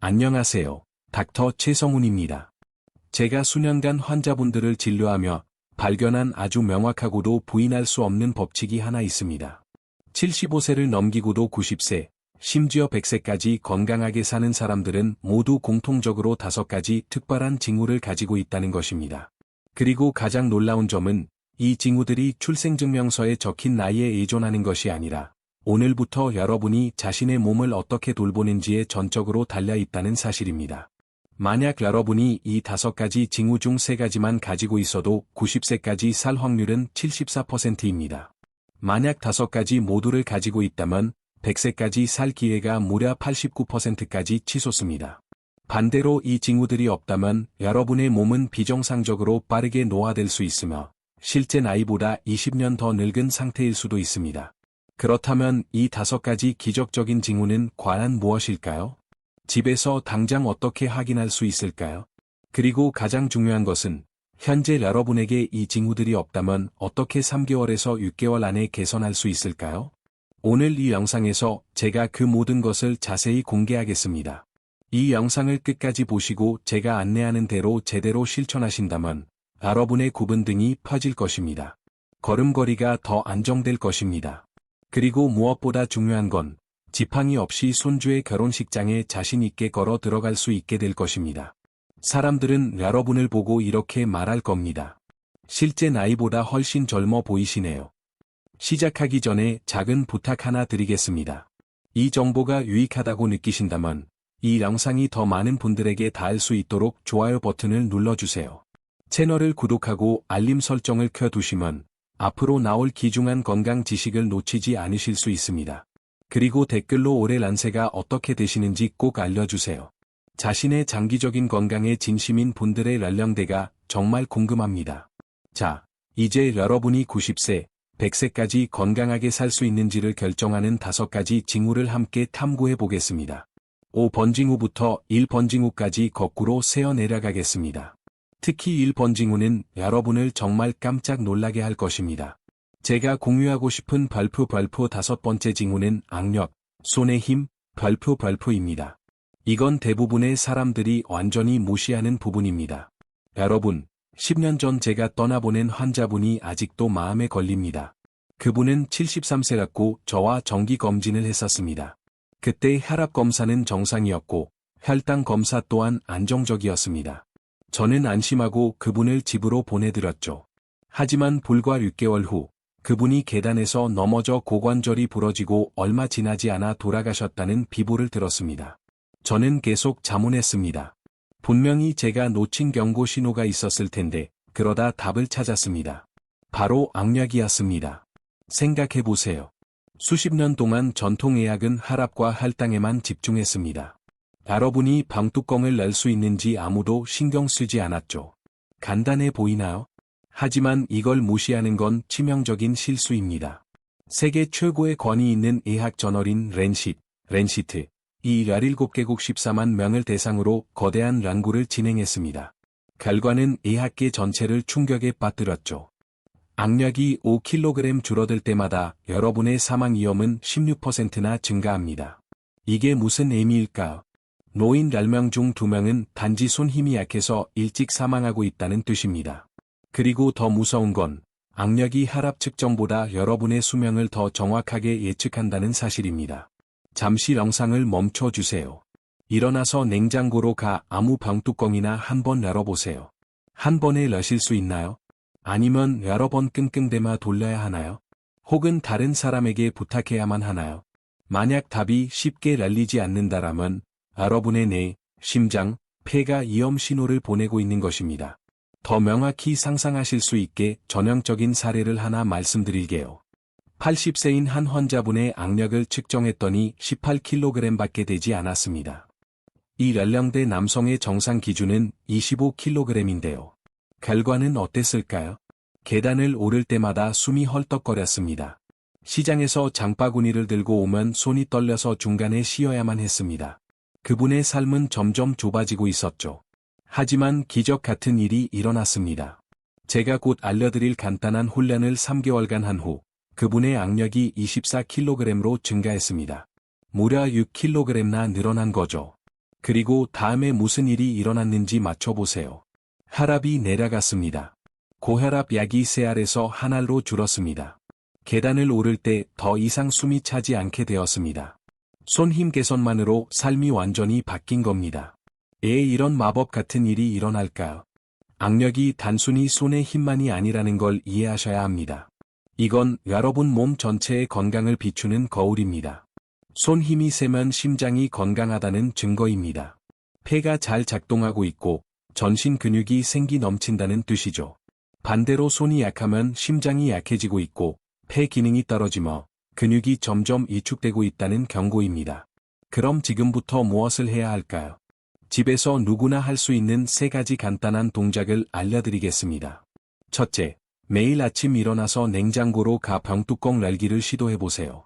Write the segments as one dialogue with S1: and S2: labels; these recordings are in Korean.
S1: 안녕하세요. 닥터 최성훈입니다. 제가 수년간 환자분들을 진료하며 발견한 아주 명확하고도 부인할 수 없는 법칙이 하나 있습니다. 75세를 넘기고도 90세, 심지어 100세까지 건강하게 사는 사람들은 모두 공통적으로 5가지 특별한 징후를 가지고 있다는 것입니다. 그리고 가장 놀라운 점은 이 징후들이 출생증명서에 적힌 나이에 의존하는 것이 아니라 오늘부터 여러분이 자신의 몸을 어떻게 돌보는지에 전적으로 달려 있다는 사실입니다. 만약 여러분이 이 5가지 징후 중 3가지만 가지고 있어도 90세까지 살 확률은 74%입니다. 만약 5가지 모두를 가지고 있다면 100세까지 살 기회가 무려 89%까지 치솟습니다. 반대로 이 징후들이 없다면 여러분의 몸은 비정상적으로 빠르게 노화될 수 있으며 실제 나이보다 20년 더 늙은 상태일 수도 있습니다. 그렇다면 이 5가지 기적적인 징후는 과연 무엇일까요? 집에서 당장 어떻게 확인할 수 있을까요? 그리고 가장 중요한 것은 현재 여러분에게 이 징후들이 없다면 어떻게 3개월에서 6개월 안에 개선할 수 있을까요? 오늘 이 영상에서 제가 그 모든 것을 자세히 공개하겠습니다. 이 영상을 끝까지 보시고 제가 안내하는 대로 제대로 실천하신다면 여러분의 구분등이 펴질 것입니다. 걸음걸이가 더 안정될 것입니다. 그리고 무엇보다 중요한 건 지팡이 없이 손주의 결혼식장에 자신 있게 걸어 들어갈 수 있게 될 것입니다. 사람들은 여러분을 보고 이렇게 말할 겁니다. 실제 나이보다 훨씬 젊어 보이시네요. 시작하기 전에 작은 부탁 하나 드리겠습니다. 이 정보가 유익하다고 느끼신다면 이 영상이 더 많은 분들에게 닿을 수 있도록 좋아요 버튼을 눌러주세요. 채널을 구독하고 알림 설정을 켜두시면 앞으로 나올 귀중한 건강 지식을 놓치지 않으실 수 있습니다. 그리고 댓글로 올해 란세가 어떻게 되시는지 꼭 알려주세요. 자신의 장기적인 건강에 진심인 분들의 연령대가 정말 궁금합니다. 자, 이제 여러분이 90세, 100세까지 건강하게 살 수 있는지를 결정하는 5가지 징후를 함께 탐구해 보겠습니다. 5번 징후부터 1번 징후까지 거꾸로 세어 내려가겠습니다. 특히 1번 징후는 여러분을 정말 깜짝 놀라게 할 것입니다. 제가 공유하고 싶은 별표 5번째 징후는 악력, 손의 힘, 별표입니다. 이건 대부분의 사람들이 완전히 무시하는 부분입니다. 여러분, 10년 전 제가 떠나보낸 환자분이 아직도 마음에 걸립니다. 그분은 73세였고 저와 정기검진을 했었습니다. 그때 혈압 검사는 정상이었고 혈당 검사 또한 안정적이었습니다. 저는 안심하고 그분을 집으로 보내드렸죠. 하지만 불과 6개월 후 그분이 계단에서 넘어져 고관절이 부러지고 얼마 지나지 않아 돌아가셨다는 비보를 들었습니다. 저는 계속 자문했습니다. 분명히 제가 놓친 경고 신호가 있었을 텐데 그러다 답을 찾았습니다. 바로 악력이었습니다. 생각해보세요. 수십 년 동안 전통의학은 혈압과 혈당에만 집중했습니다. 여러분이 방뚜껑을 낼 수 있는지 아무도 신경 쓰지 않았죠. 간단해 보이나요? 하지만 이걸 무시하는 건 치명적인 실수입니다. 세계 최고의 권위 있는 의학 저널인 랜시트, 이 17개국 14만 명을 대상으로 거대한 연구를 진행했습니다. 결과는 의학계 전체를 충격에 빠뜨렸죠. 악력이 5kg 줄어들 때마다 여러분의 사망 위험은 16%나 증가합니다. 이게 무슨 의미일까요? 노인 10명 중 2명은 단지 손 힘이 약해서 일찍 사망하고 있다는 뜻입니다. 그리고 더 무서운 건 악력이 혈압 측정보다 여러분의 수명을 더 정확하게 예측한다는 사실입니다. 잠시 영상을 멈춰주세요. 일어나서 냉장고로 가 아무 방뚜껑이나 한번 열어보세요. 한 번에 여실 수 있나요? 아니면 여러 번 끙끙대며 돌려야 하나요? 혹은 다른 사람에게 부탁해야만 하나요? 만약 답이 쉽게 열리지 않는다라면 여러분의 뇌, 심장, 폐가 위험 신호를 보내고 있는 것입니다. 더 명확히 상상하실 수 있게 전형적인 사례를 하나 말씀드릴게요. 80세인 한 환자분의 악력을 측정했더니 18kg밖에 되지 않았습니다. 이 연령대 남성의 정상 기준은 25kg인데요. 결과는 어땠을까요? 계단을 오를 때마다 숨이 헐떡거렸습니다. 시장에서 장바구니를 들고 오면 손이 떨려서 중간에 쉬어야만 했습니다. 그분의 삶은 점점 좁아지고 있었죠. 하지만 기적 같은 일이 일어났습니다. 제가 곧 알려드릴 간단한 훈련을 3개월간 한 후 그분의 악력이 24kg로 증가했습니다. 무려 6kg나 늘어난 거죠. 그리고 다음에 무슨 일이 일어났는지 맞춰보세요. 혈압이 내려갔습니다. 고혈압 약이 3알에서 1알로 줄었습니다. 계단을 오를 때 더 이상 숨이 차지 않게 되었습니다. 손 힘 개선만으로 삶이 완전히 바뀐 겁니다. 이런 마법 같은 일이 일어날까요? 악력이 단순히 손의 힘만이 아니라는 걸 이해하셔야 합니다. 이건 여러분 몸 전체의 건강을 비추는 거울입니다. 손 힘이 세면 심장이 건강하다는 증거입니다. 폐가 잘 작동하고 있고 전신 근육이 생기 넘친다는 뜻이죠. 반대로 손이 약하면 심장이 약해지고 있고 폐 기능이 떨어지며 근육이 점점 위축되고 있다는 경고입니다. 그럼 지금부터 무엇을 해야 할까요? 집에서 누구나 할 수 있는 3가지 간단한 동작을 알려드리겠습니다. 첫째, 매일 아침 일어나서 냉장고로 가 병뚜껑 열기를 시도해보세요.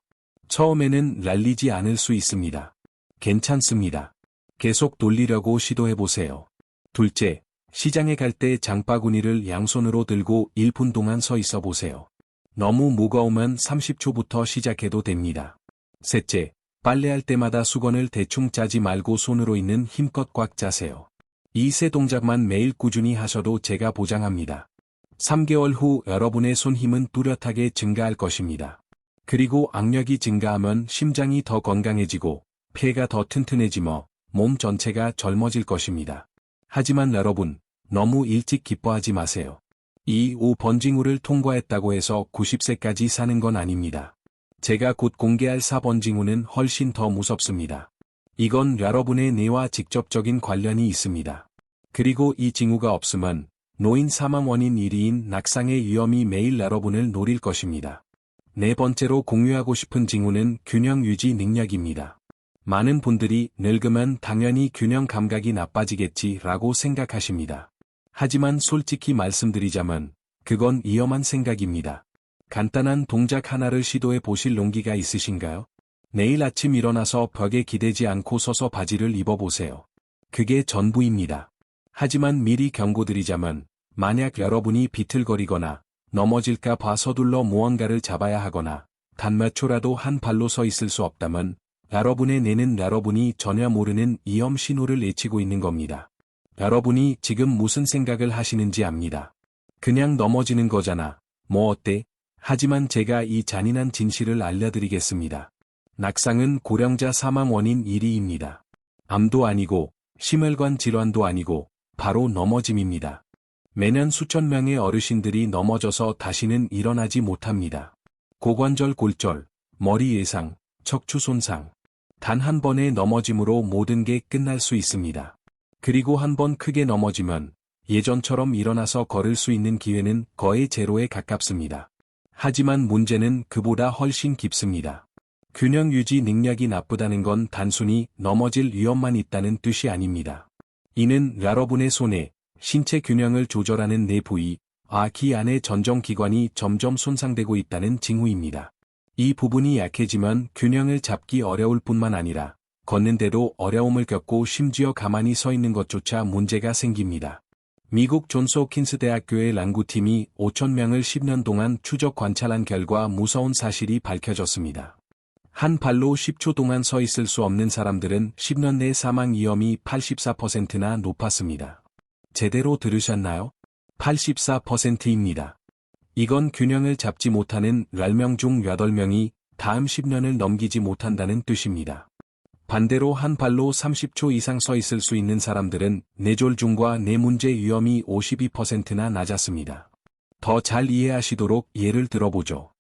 S1: 처음에는 날리지 않을 수 있습니다. 괜찮습니다. 계속 돌리려고 시도해보세요. 둘째, 시장에 갈 때 장바구니를 양손으로 들고 1분 동안 서 있어 보세요. 너무 무거우면 30초부터 시작해도 됩니다. 셋째, 빨래할 때마다 수건을 대충 짜지 말고 손으로 있는 힘껏 꽉 짜세요. 이 3 동작만 매일 꾸준히 하셔도 제가 보장합니다. 3개월 후 여러분의 손 힘은 뚜렷하게 증가할 것입니다. 그리고 악력이 증가하면 심장이 더 건강해지고 폐가 더 튼튼해지며 몸 전체가 젊어질 것입니다. 하지만 여러분, 너무 일찍 기뻐하지 마세요. 이 5번징후를 통과했다고 해서 90세까지 사는 건 아닙니다. 제가 곧 공개할 4번징후는 훨씬 더 무섭습니다. 이건 여러분의 뇌와 직접적인 관련이 있습니다. 그리고 이 징후가 없으면 노인 사망 원인 1위인 낙상의 위험이 매일 여러분을 노릴 것입니다. 4번째로 공유하고 싶은 징후는 균형 유지 능력입니다. 많은 분들이 늙으면 당연히 균형 감각이 나빠지겠지 라고 생각하십니다. 하지만 솔직히 말씀드리자면 그건 위험한 생각입니다. 간단한 동작 하나를 시도해 보실 용기가 있으신가요? 내일 아침 일어나서 벽에 기대지 않고 서서 바지를 입어보세요. 그게 전부입니다. 하지만 미리 경고드리자면 만약 여러분이 비틀거리거나 넘어질까 봐 서둘러 무언가를 잡아야 하거나 단 몇 초라도 한 발로 서 있을 수 없다면 여러분의 뇌는 여러분이 전혀 모르는 위험 신호를 외치고 있는 겁니다. 여러분이 지금 무슨 생각을 하시는지 압니다. 그냥 넘어지는 거잖아. 뭐 어때? 하지만 제가 이 잔인한 진실을 알려드리겠습니다. 낙상은 고령자 사망 원인 1위입니다. 암도 아니고 심혈관 질환도 아니고 바로 넘어짐입니다. 매년 수천 명의 어르신들이 넘어져서 다시는 일어나지 못합니다. 고관절 골절, 머리 예상, 척추 손상. 단 한 번의 넘어짐으로 모든 게 끝날 수 있습니다. 그리고 한 번 크게 넘어지면 예전처럼 일어나서 걸을 수 있는 기회는 거의 제로에 가깝습니다. 하지만 문제는 그보다 훨씬 깊습니다. 균형 유지 능력이 나쁘다는 건 단순히 넘어질 위험만 있다는 뜻이 아닙니다. 이는 여러분의 손에 신체 균형을 조절하는 내 부위, 귀 안의 전정기관이 점점 손상되고 있다는 징후입니다. 이 부분이 약해지면 균형을 잡기 어려울 뿐만 아니라 걷는데도 어려움을 겪고 심지어 가만히 서 있는 것조차 문제가 생깁니다. 미국 존스 홉킨스 대학교의 연구팀이 5,000명을 10년 동안 추적 관찰한 결과 무서운 사실이 밝혀졌습니다. 한 발로 10초 동안 서 있을 수 없는 사람들은 10년 내 사망 위험이 84%나 높았습니다. 제대로 들으셨나요? 84%입니다. 이건 균형을 잡지 못하는 10명 중 8명이 다음 10년을 넘기지 못한다는 뜻입니다. 반대로 한 발로 30초 이상 서 있을 수 있는 사람들은 뇌졸중과 뇌 문제 위험이 52%나 낮았습니다. 더 잘 이해하시도록 예를 들어보죠.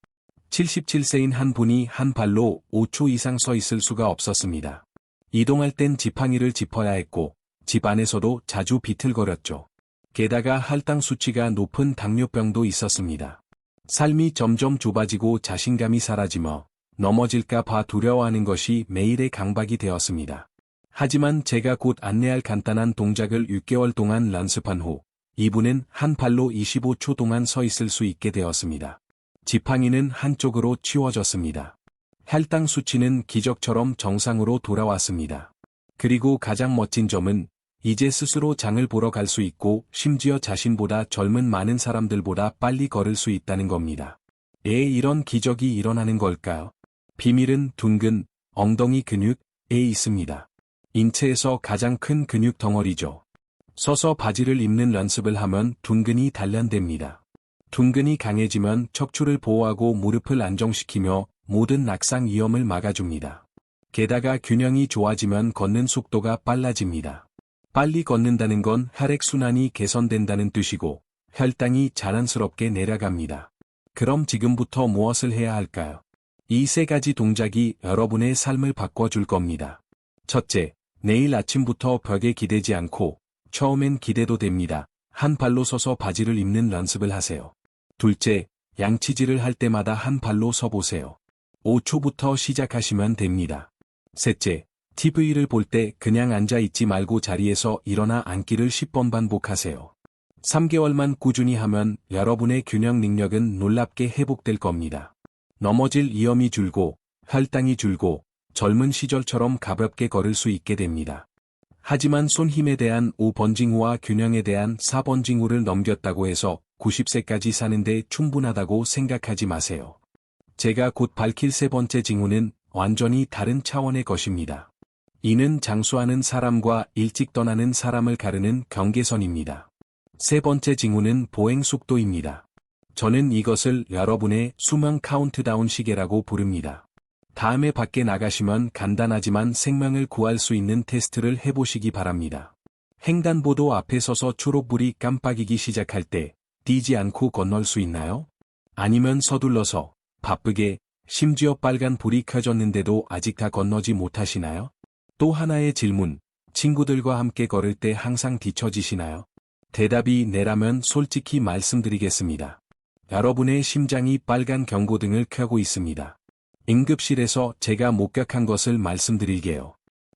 S1: 77세인 한 분이 한 발로 5초 이상 서 있을 수가 없었습니다. 이동할 땐 지팡이를 짚어야 했고 집 안에서도 자주 비틀거렸죠. 게다가 혈당 수치가 높은 당뇨병도 있었습니다. 삶이 점점 좁아지고 자신감이 사라지며 넘어질까 봐 두려워하는 것이 매일의 강박이 되었습니다. 하지만 제가 곧 안내할 간단한 동작을 6개월 동안 연습한 후 이분은 한 발로 25초 동안 서 있을 수 있게 되었습니다. 지팡이는 한쪽으로 치워졌습니다. 혈당 수치는 기적처럼 정상으로 돌아왔습니다. 그리고 가장 멋진 점은 이제 스스로 장을 보러 갈 수 있고 심지어 자신보다 젊은 많은 사람들보다 빨리 걸을 수 있다는 겁니다. 이런 기적이 일어나는 걸까요? 비밀은 둥근 엉덩이 근육에 있습니다. 인체에서 가장 큰 근육 덩어리죠. 서서 바지를 입는 연습을 하면 둔근이 단련됩니다. 둔근이 강해지면 척추를 보호하고 무릎을 안정시키며 모든 낙상 위험을 막아줍니다. 게다가 균형이 좋아지면 걷는 속도가 빨라집니다. 빨리 걷는다는 건 혈액순환이 개선된다는 뜻이고 혈당이 자연스럽게 내려갑니다. 그럼 지금부터 무엇을 해야 할까요? 이 세 가지 동작이 여러분의 삶을 바꿔줄 겁니다. 첫째, 내일 아침부터 벽에 기대지 않고 처음엔 기대도 됩니다. 한 발로 서서 바지를 입는 연습을 하세요. 둘째, 양치질을 할 때마다 한 발로 서보세요. 5초부터 시작하시면 됩니다. 셋째, TV를 볼 때 그냥 앉아 있지 말고 자리에서 일어나 앉기를 10번 반복하세요. 3개월만 꾸준히 하면 여러분의 균형 능력은 놀랍게 회복될 겁니다. 넘어질 위험이 줄고 혈당이 줄고 젊은 시절처럼 가볍게 걸을 수 있게 됩니다. 하지만 손 힘에 대한 5번 징후와 균형에 대한 4번 징후를 넘겼다고 해서 90세까지 사는데 충분하다고 생각하지 마세요. 제가 곧 밝힐 세 번째 징후는 완전히 다른 차원의 것입니다. 이는 장수하는 사람과 일찍 떠나는 사람을 가르는 경계선입니다. 세 번째 징후는 보행 속도입니다. 저는 이것을 여러분의 수명 카운트다운 시계라고 부릅니다. 다음에 밖에 나가시면 간단하지만 생명을 구할 수 있는 테스트를 해보시기 바랍니다. 횡단보도 앞에 서서 초록불이 깜빡이기 시작할 때 뛰지 않고 건널 수 있나요? 아니면 서둘러서 바쁘게 심지어 빨간 불이 켜졌는데도 아직 다 건너지 못하시나요? 또 하나의 질문, 친구들과 함께 걸을 때 항상 뒤처지시나요? 대답이 네라면 솔직히 말씀드리겠습니다. 여러분의 심장이 빨간 경고등을 켜고 있습니다. 응급실에서 제가 목격한 것을 말씀드릴게요.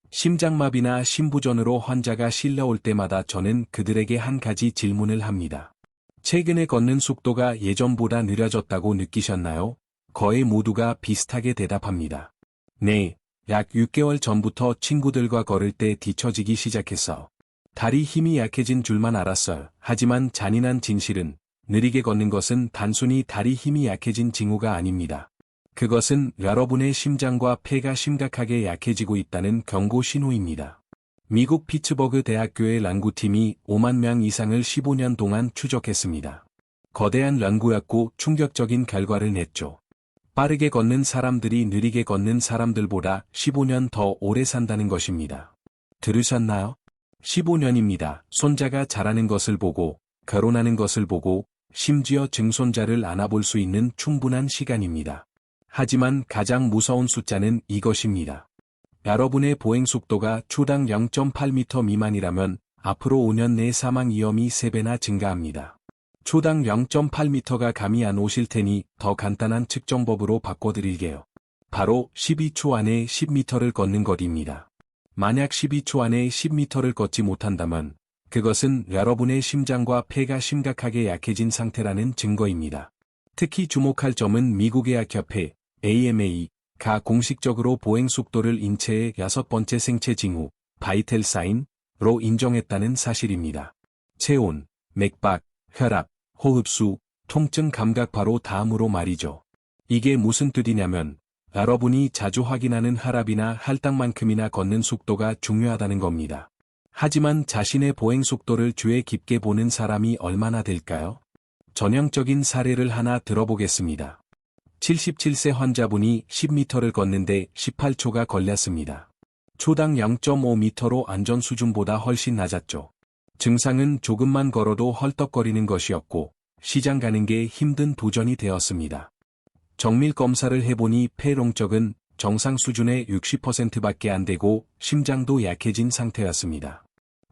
S1: 심장마비나 심부전으로 환자가 실려올 때마다 저는 그들에게 한 가지 질문을 합니다. 최근에 걷는 속도가 예전보다 느려졌다고 느끼셨나요? 거의 모두가 비슷하게 대답합니다. 네, 약 6개월 전부터 친구들과 걸을 때 뒤처지기 시작했어. 다리 힘이 약해진 줄만 알았어요. 하지만 잔인한 진실은 느리게 걷는 것은 단순히 다리 힘이 약해진 징후가 아닙니다. 그것은 여러분의 심장과 폐가 심각하게 약해지고 있다는 경고 신호입니다. 미국 피츠버그 대학교의 연구팀이 5만 명 이상을 15년 동안 추적했습니다. 거대한 연구였고 충격적인 결과를 냈죠. 빠르게 걷는 사람들이 느리게 걷는 사람들보다 15년 더 오래 산다는 것입니다. 들으셨나요? 15년입니다. 손자가 자라는 것을 보고, 결혼하는 것을 보고, 심지어 증손자를 안아볼 수 있는 충분한 시간입니다. 하지만 가장 무서운 숫자는 이것입니다. 여러분의 보행 속도가 초당 0.8m 미만이라면 앞으로 5년 내 사망 위험이 3배나 증가합니다. 초당 0.8m가 감이 안 오실 테니 더 간단한 측정법으로 바꿔드릴게요. 바로 12초 안에 10m를 걷는 것입니다. 만약 12초 안에 10m를 걷지 못한다면 그것은 여러분의 심장과 폐가 심각하게 약해진 상태라는 증거입니다. 특히 주목할 점은 미국의 약협회 AMA가 공식적으로 보행 속도를 인체의 6번째 생체 징후, 바이텔 사인으로 인정했다는 사실입니다. 체온, 맥박, 혈압, 호흡수, 통증 감각 바로 다음으로 말이죠. 이게 무슨 뜻이냐면 여러분이 자주 확인하는 혈압이나 혈당만큼이나 걷는 속도가 중요하다는 겁니다. 하지만 자신의 보행 속도를 주의 깊게 보는 사람이 얼마나 될까요? 전형적인 사례를 하나 들어보겠습니다. 77세 환자분이 10m를 걷는데 18초가 걸렸습니다. 초당 0.5m로 안전 수준보다 훨씬 낮았죠. 증상은 조금만 걸어도 헐떡거리는 것이었고 시장 가는 게 힘든 도전이 되었습니다. 정밀 검사를 해보니 폐롱적은 정상 수준의 60%밖에 안 되고 심장도 약해진 상태였습니다.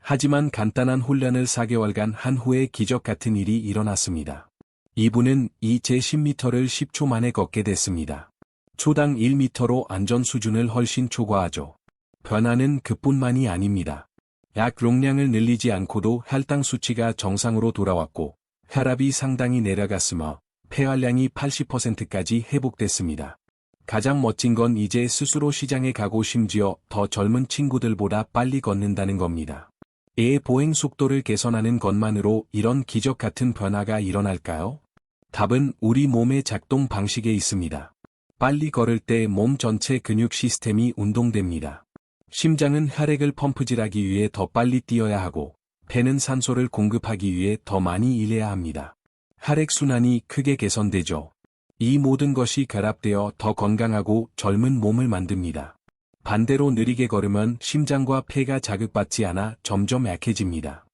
S1: 하지만 간단한 훈련을 4개월간 한 후에 기적 같은 일이 일어났습니다. 이분은 제 10m를 10초 만에 걷게 됐습니다. 초당 1m로 안전 수준을 훨씬 초과하죠. 변화는 그뿐만이 아닙니다. 약 용량을 늘리지 않고도 혈당 수치가 정상으로 돌아왔고 혈압이 상당히 내려갔으며 폐활량이 80%까지 회복됐습니다. 가장 멋진 건 이제 스스로 시장에 가고 심지어 더 젊은 친구들보다 빨리 걷는다는 겁니다. 애의 보행 속도를 개선하는 것만으로 이런 기적 같은 변화가 일어날까요? 답은 우리 몸의 작동 방식에 있습니다. 빨리 걸을 때 몸 전체 근육 시스템이 운동됩니다. 심장은 혈액을 펌프질하기 위해 더 빨리 뛰어야 하고, 폐는 산소를 공급하기 위해 더 많이 일해야 합니다. 혈액순환이 크게 개선되죠. 이 모든 것이 결합되어 더 건강하고 젊은 몸을 만듭니다. 반대로 느리게 걸으면 심장과 폐가 자극받지 않아 점점 약해집니다.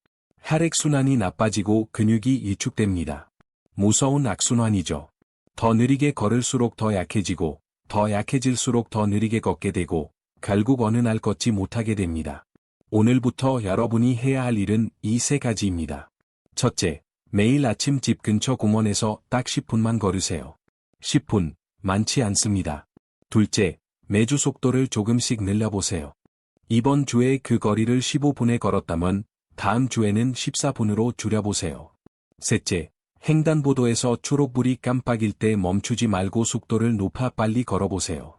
S1: 혈액순환이 나빠지고 근육이 위축됩니다. 무서운 악순환이죠. 더 느리게 걸을수록 더 약해지고, 더 약해질수록 더 느리게 걷게 되고, 결국 어느 날 걷지 못하게 됩니다. 오늘부터 여러분이 해야 할 일은 이 세 가지입니다. 첫째, 매일 아침 집 근처 공원에서 딱 10분만 걸으세요. 10분, 많지 않습니다. 둘째, 매주 속도를 조금씩 늘려보세요. 이번 주에 그 거리를 15분에 걸었다면 다음 주에는 14분으로 줄여보세요. 셋째, 횡단보도에서 초록불이 깜빡일 때 멈추지 말고 속도를 높아 빨리 걸어보세요.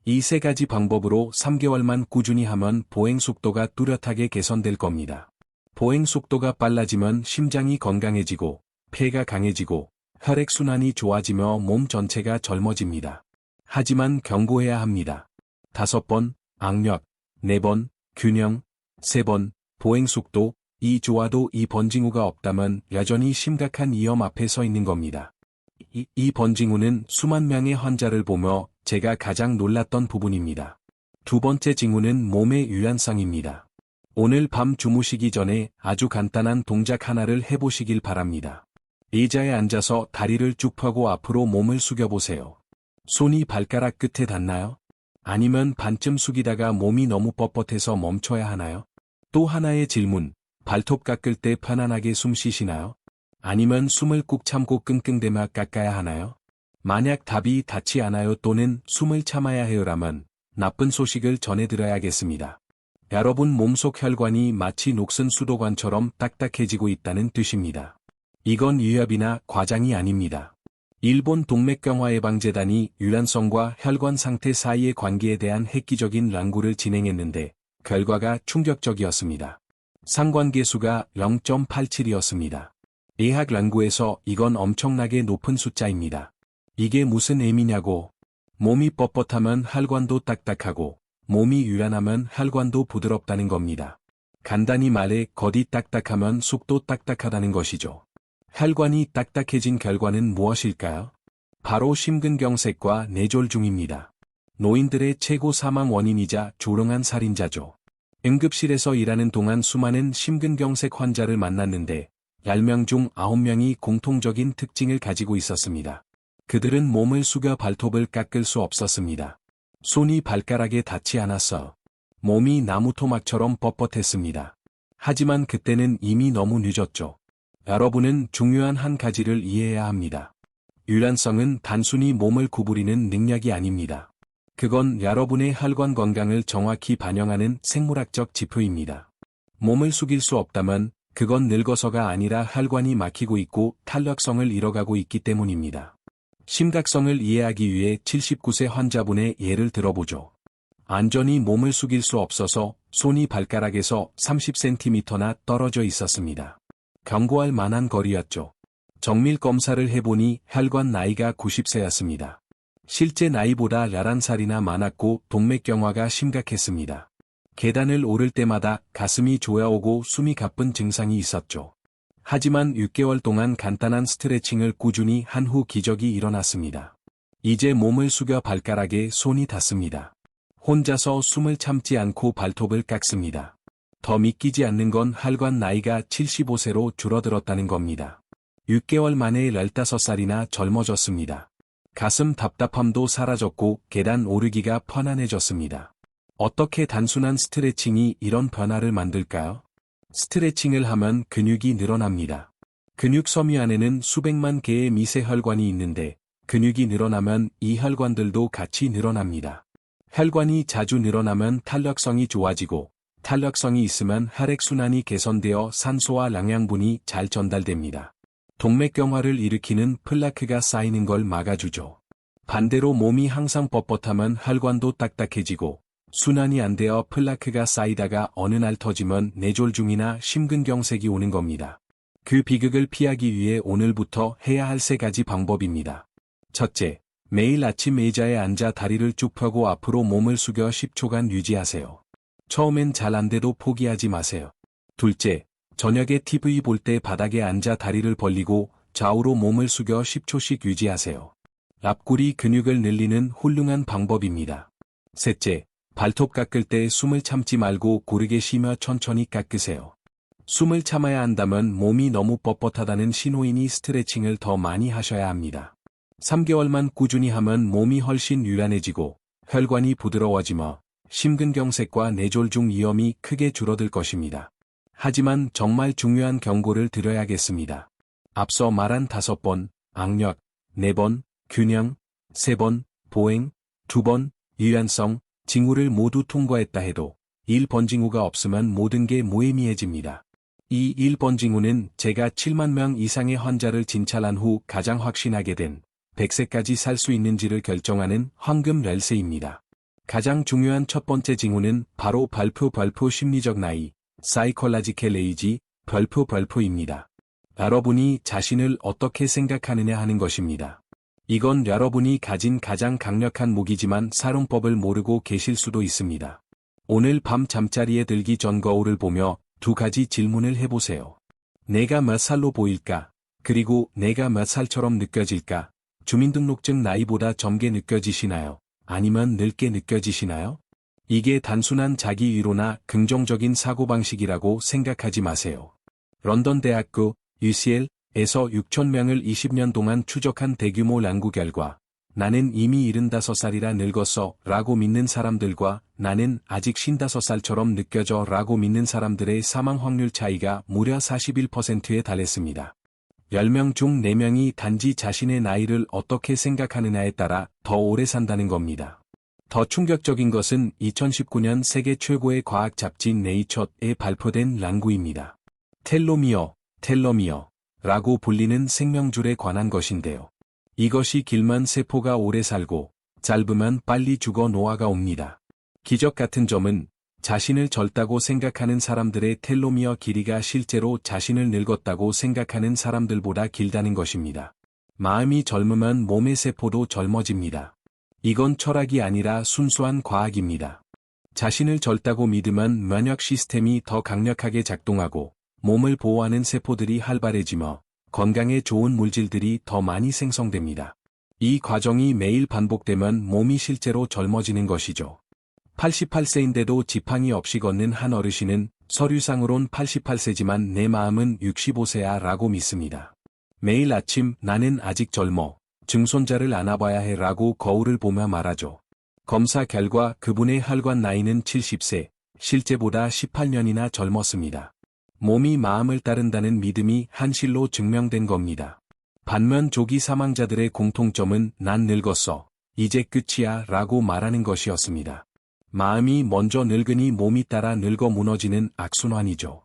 S1: 이 세 가지 방법으로 3개월만 꾸준히 하면 보행 속도가 뚜렷하게 개선될 겁니다. 보행 속도가 빨라지면 심장이 건강해지고, 폐가 강해지고, 혈액순환이 좋아지며 몸 전체가 젊어집니다. 하지만 경고해야 합니다. 5번, 악력, 4번, 균형, 3번, 보행 속도, 이 좋아도 이 번징후가 없다면 여전히 심각한 위험 앞에 서 있는 겁니다. 이 번징후는 수만 명의 환자를 보며 제가 가장 놀랐던 부분입니다. 두 번째 징후는 몸의 유연성입니다. 오늘 밤 주무시기 전에 아주 간단한 동작 하나를 해보시길 바랍니다. 의자에 앉아서 다리를 쭉 펴고 앞으로 몸을 숙여보세요. 손이 발가락 끝에 닿나요? 아니면 반쯤 숙이다가 몸이 너무 뻣뻣해서 멈춰야 하나요? 또 하나의 질문, 발톱 깎을 때 편안하게 숨 쉬시나요? 아니면 숨을 꾹 참고 끙끙대며 깎아야 하나요? 만약 답이 닿지 않아요 또는 숨을 참아야 해요라면 나쁜 소식을 전해드려야겠습니다. 여러분 몸속 혈관이 마치 녹슨 수도관처럼 딱딱해지고 있다는 뜻입니다. 이건 위협이나 과장이 아닙니다. 일본 동맥경화예방재단이 유연성과 혈관 상태 사이의 관계에 대한 획기적인 연구를 진행했는데 결과가 충격적이었습니다. 상관계수가 0.87이었습니다. 의학 연구에서 이건 엄청나게 높은 숫자입니다. 이게 무슨 의미냐고. 몸이 뻣뻣하면 혈관도 딱딱하고 몸이 유연하면 혈관도 부드럽다는 겁니다. 간단히 말해 겉이 딱딱하면 속도 딱딱하다는 것이죠. 혈관이 딱딱해진 결과는 무엇일까요? 바로 심근경색과 뇌졸중입니다. 노인들의 최고 사망 원인이자 조롱한 살인자죠. 응급실에서 일하는 동안 수많은 심근경색 환자를 만났는데 10명 중 9명이 공통적인 특징을 가지고 있었습니다. 그들은 몸을 숙여 발톱을 깎을 수 없었습니다. 손이 발가락에 닿지 않았어. 몸이 나무토막처럼 뻣뻣했습니다. 하지만 그때는 이미 너무 늦었죠. 여러분은 중요한 한 가지를 이해해야 합니다. 유연성은 단순히 몸을 구부리는 능력이 아닙니다. 그건 여러분의 혈관 건강을 정확히 반영하는 생물학적 지표입니다. 몸을 숙일 수 없다면 그건 늙어서가 아니라 혈관이 막히고 있고 탄력성을 잃어가고 있기 때문입니다. 심각성을 이해하기 위해 79세 환자분의 예를 들어보죠. 안전히 몸을 숙일 수 없어서 손이 발가락에서 30cm나 떨어져 있었습니다. 경고할 만한 거리였죠. 정밀 검사를 해보니 혈관 나이가 90세였습니다. 실제 나이보다 11살이나 많았고 동맥경화가 심각했습니다. 계단을 오를 때마다 가슴이 조여오고 숨이 가쁜 증상이 있었죠. 하지만 6개월 동안 간단한 스트레칭을 꾸준히 한 후 기적이 일어났습니다. 이제 몸을 숙여 발가락에 손이 닿습니다. 혼자서 숨을 참지 않고 발톱을 깎습니다. 더 믿기지 않는 건 혈관 나이가 75세로 줄어들었다는 겁니다. 6개월 만에 15살이나 젊어졌습니다. 가슴 답답함도 사라졌고 계단 오르기가 편안해졌습니다. 어떻게 단순한 스트레칭이 이런 변화를 만들까요? 스트레칭을 하면 근육이 늘어납니다. 근육 섬유 안에는 수백만 개의 미세 혈관이 있는데 근육이 늘어나면 이 혈관들도 같이 늘어납니다. 혈관이 자주 늘어나면 탄력성이 좋아지고 탄력성이 있으면 혈액순환이 개선되어 산소와 영양분이 잘 전달됩니다. 동맥경화를 일으키는 플라크가 쌓이는 걸 막아주죠. 반대로 몸이 항상 뻣뻣하면 혈관도 딱딱해지고 순환이 안 되어 플라크가 쌓이다가 어느 날 터지면 뇌졸중이나 심근경색이 오는 겁니다. 그 비극을 피하기 위해 오늘부터 해야 할 3가지 방법입니다. 첫째, 매일 아침 의자에 앉아 다리를 쭉 펴고 앞으로 몸을 숙여 10초간 유지하세요. 처음엔 잘 안 돼도 포기하지 마세요. 둘째, 저녁에 TV 볼 때 바닥에 앉아 다리를 벌리고 좌우로 몸을 숙여 10초씩 유지하세요. 앞구리 근육을 늘리는 훌륭한 방법입니다. 셋째, 발톱 깎을 때 숨을 참지 말고 고르게 쉬며 천천히 깎으세요. 숨을 참아야 한다면 몸이 너무 뻣뻣하다는 신호이니 스트레칭을 더 많이 하셔야 합니다. 3개월만 꾸준히 하면 몸이 훨씬 유연해지고 혈관이 부드러워지며 심근경색과 뇌졸중 위험이 크게 줄어들 것입니다. 하지만 정말 중요한 경고를 드려야겠습니다. 앞서 말한 5번, 악력, 4번, 균형, 3번, 보행, 2번, 유연성, 징후를 모두 통과했다 해도 1번 징후가 없으면 모든 게 무의미해집니다. 이 1번 징후는 제가 7만 명 이상의 환자를 진찰한 후 가장 확신하게 된 100세까지 살 수 있는지를 결정하는 황금 열쇠입니다. 가장 중요한 첫 번째 징후는 바로 발표 심리적 나이, 사이콜라지컬 에이지, 별표입니다. 여러분이 자신을 어떻게 생각하느냐 하는 것입니다. 이건 여러분이 가진 가장 강력한 무기지만 사용법을 모르고 계실 수도 있습니다. 오늘 밤 잠자리에 들기 전 거울을 보며 2가지 질문을 해보세요. 내가 몇 살로 보일까? 그리고 내가 몇 살처럼 느껴질까? 주민등록증 나이보다 젊게 느껴지시나요? 아니면 늙게 느껴지시나요? 이게 단순한 자기 위로나 긍정적인 사고방식이라고 생각하지 마세요. 런던 대학교 UCL에서 6,000명을 20년 동안 추적한 대규모 연구 결과 나는 이미 75살이라 늙었어 라고 믿는 사람들과 나는 아직 55살처럼 느껴져 라고 믿는 사람들의 사망 확률 차이가 무려 41%에 달했습니다. 10명 중 4명이 단지 자신의 나이를 어떻게 생각하느냐에 따라 더 오래 산다는 겁니다. 더 충격적인 것은 2019년 세계 최고의 과학 잡지인 네이처에 발표된 연구입니다. 텔로미어라고 불리는 생명줄에 관한 것인데요. 이것이 길면 세포가 오래 살고 짧으면 빨리 죽어 노화가 옵니다. 기적 같은 점은 자신을 젊다고 생각하는 사람들의 텔로미어 길이가 실제로 자신을 늙었다고 생각하는 사람들보다 길다는 것입니다. 마음이 젊으면 몸의 세포도 젊어집니다. 이건 철학이 아니라 순수한 과학입니다. 자신을 젊다고 믿으면 면역 시스템이 더 강력하게 작동하고 몸을 보호하는 세포들이 활발해지며 건강에 좋은 물질들이 더 많이 생성됩니다. 이 과정이 매일 반복되면 몸이 실제로 젊어지는 것이죠. 88세인데도 지팡이 없이 걷는 한 어르신은 서류상으론 88세지만 내 마음은 65세야 라고 믿습니다. 매일 아침 나는 아직 젊어. 증손자를 안아봐야 해 라고 거울을 보며 말하죠. 검사 결과 그분의 혈관 나이는 70세, 실제보다 18년이나 젊었습니다. 몸이 마음을 따른다는 믿음이 한실로 증명된 겁니다. 반면 조기 사망자들의 공통점은 난 늙었어. 이제 끝이야 라고 말하는 것이었습니다. 마음이 먼저 늙으니 몸이 따라 늙어 무너지는 악순환이죠.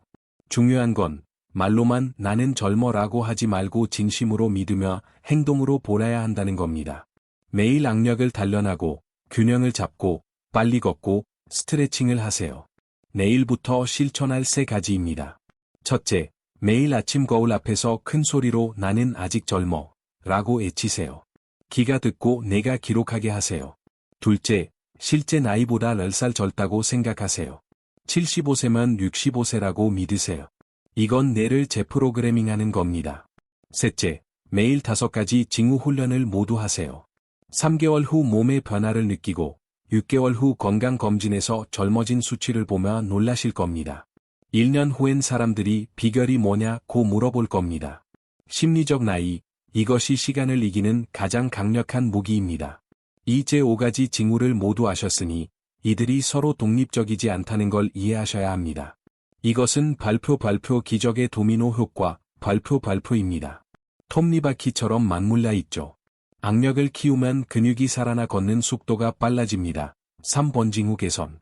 S1: 중요한 건 말로만 나는 젊어라고 하지 말고 진심으로 믿으며 행동으로 보라야 한다는 겁니다. 매일 악력을 단련하고 균형을 잡고 빨리 걷고 스트레칭을 하세요. 내일부터 실천할 3가지입니다. 첫째, 매일 아침 거울 앞에서 큰 소리로 나는 아직 젊어 라고 외치세요. 귀가 듣고 내가 기록하게 하세요. 둘째, 실제 나이보다 10살 젊다고 생각하세요. 75세면 65세라고 믿으세요. 이건 뇌를 재프로그래밍하는 겁니다. 셋째, 매일 5가지 징후 훈련을 모두 하세요. 3개월 후 몸의 변화를 느끼고 6개월 후 건강검진에서 젊어진 수치를 보며 놀라실 겁니다. 1년 후엔 사람들이 비결이 뭐냐고 물어볼 겁니다. 심리적 나이, 이것이 시간을 이기는 가장 강력한 무기입니다. 이제 5가지 징후를 모두 아셨으니 이들이 서로 독립적이지 않다는 걸 이해하셔야 합니다. 이것은 발표 기적의 도미노 효과, 발표입니다. 톱니바퀴처럼 맞물려 있죠. 악력을 키우면 근육이 살아나 걷는 속도가 빨라집니다. 3번 징후 개선.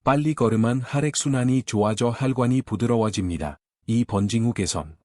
S1: 빨리 걸으면 혈액순환이 좋아져 혈관이 부드러워집니다. 2번 징후 개선.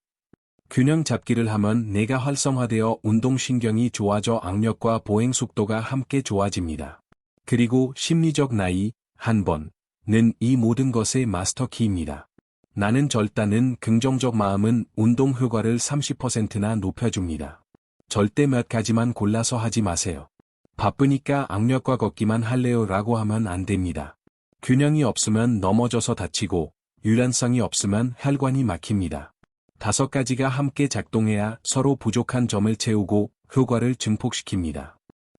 S1: 균형 잡기를 하면 뇌가 활성화되어 운동신경이 좋아져 악력과 보행 속도가 함께 좋아집니다. 그리고 심리적 나이, 한 번은 이 모든 것의 마스터키입니다. 나는 젊다는 긍정적 마음은 운동 효과를 30%나 높여줍니다. 절대 몇 가지만 골라서 하지 마세요. 바쁘니까 악력과 걷기만 할래요 라고 하면 안 됩니다. 균형이 없으면 넘어져서 다치고 유연성이 없으면 혈관이 막힙니다. 5가지가 함께 작동해야 서로 부족한 점을 채우고 효과를 증폭시킵니다.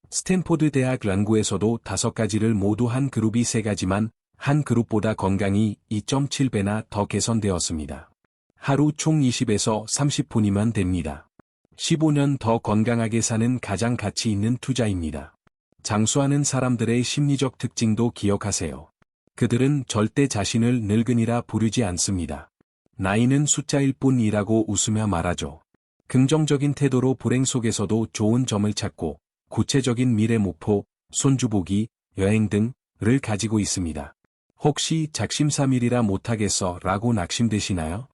S1: 스탠포드 대학 연구에서도 5가지를 모두 한 그룹이 3가지만 한 그룹보다 건강이 2.7배나 더 개선되었습니다. 하루 총 20에서 30분이면 됩니다. 15년 더 건강하게 사는 가장 가치 있는 투자입니다. 장수하는 사람들의 심리적 특징도 기억하세요. 그들은 절대 자신을 늙은이라 부르지 않습니다. 나이는 숫자일 뿐이라고 웃으며 말하죠. 긍정적인 태도로 불행 속에서도 좋은 점을 찾고 구체적인 미래 목표, 손주보기, 여행 등을 가지고 있습니다. 혹시 작심삼일이라 못하겠어 라고 낙심되시나요?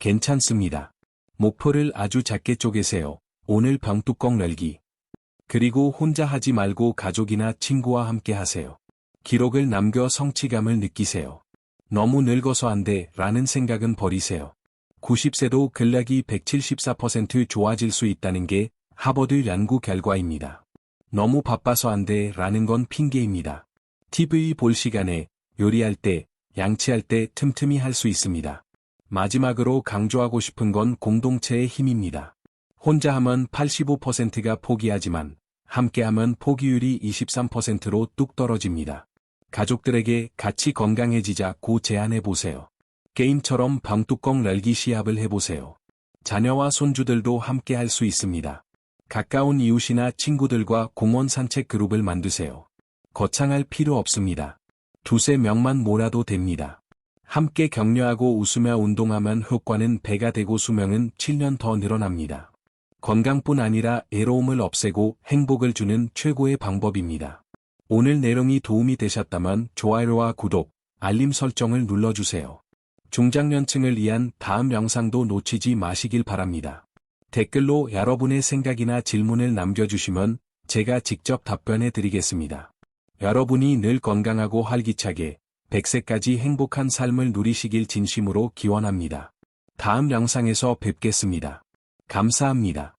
S1: 괜찮습니다. 목표를 아주 작게 쪼개세요. 오늘 병뚜껑 열기. 그리고 혼자 하지 말고 가족이나 친구와 함께 하세요. 기록을 남겨 성취감을 느끼세요. 너무 늙어서 안 돼 라는 생각은 버리세요. 90세도 근력이 174% 좋아질 수 있다는 게 하버드 연구 결과입니다. 너무 바빠서 안 돼 라는 건 핑계입니다. TV 볼 시간에, 요리할 때, 양치할 때 틈틈이 할 수 있습니다. 마지막으로 강조하고 싶은 건 공동체의 힘입니다. 혼자 하면 85%가 포기하지만 함께하면 포기율이 23%로 뚝 떨어집니다. 가족들에게 같이 건강해지자고 제안해보세요. 게임처럼 병뚜껑 열기 시합을 해보세요. 자녀와 손주들도 함께 할 수 있습니다. 가까운 이웃이나 친구들과 공원 산책 그룹을 만드세요. 거창할 필요 없습니다. 2~3명만 몰아도 됩니다. 함께 격려하고 웃으며 운동하면 효과는 배가 되고 수명은 7년 더 늘어납니다. 건강뿐 아니라 애로움을 없애고 행복을 주는 최고의 방법입니다. 오늘 내용이 도움이 되셨다면 좋아요와 구독, 알림 설정을 눌러주세요. 중장년층을 위한 다음 영상도 놓치지 마시길 바랍니다. 댓글로 여러분의 생각이나 질문을 남겨주시면 제가 직접 답변해 드리겠습니다. 여러분이 늘 건강하고 활기차게 100세까지 행복한 삶을 누리시길 진심으로 기원합니다. 다음 영상에서 뵙겠습니다. 감사합니다.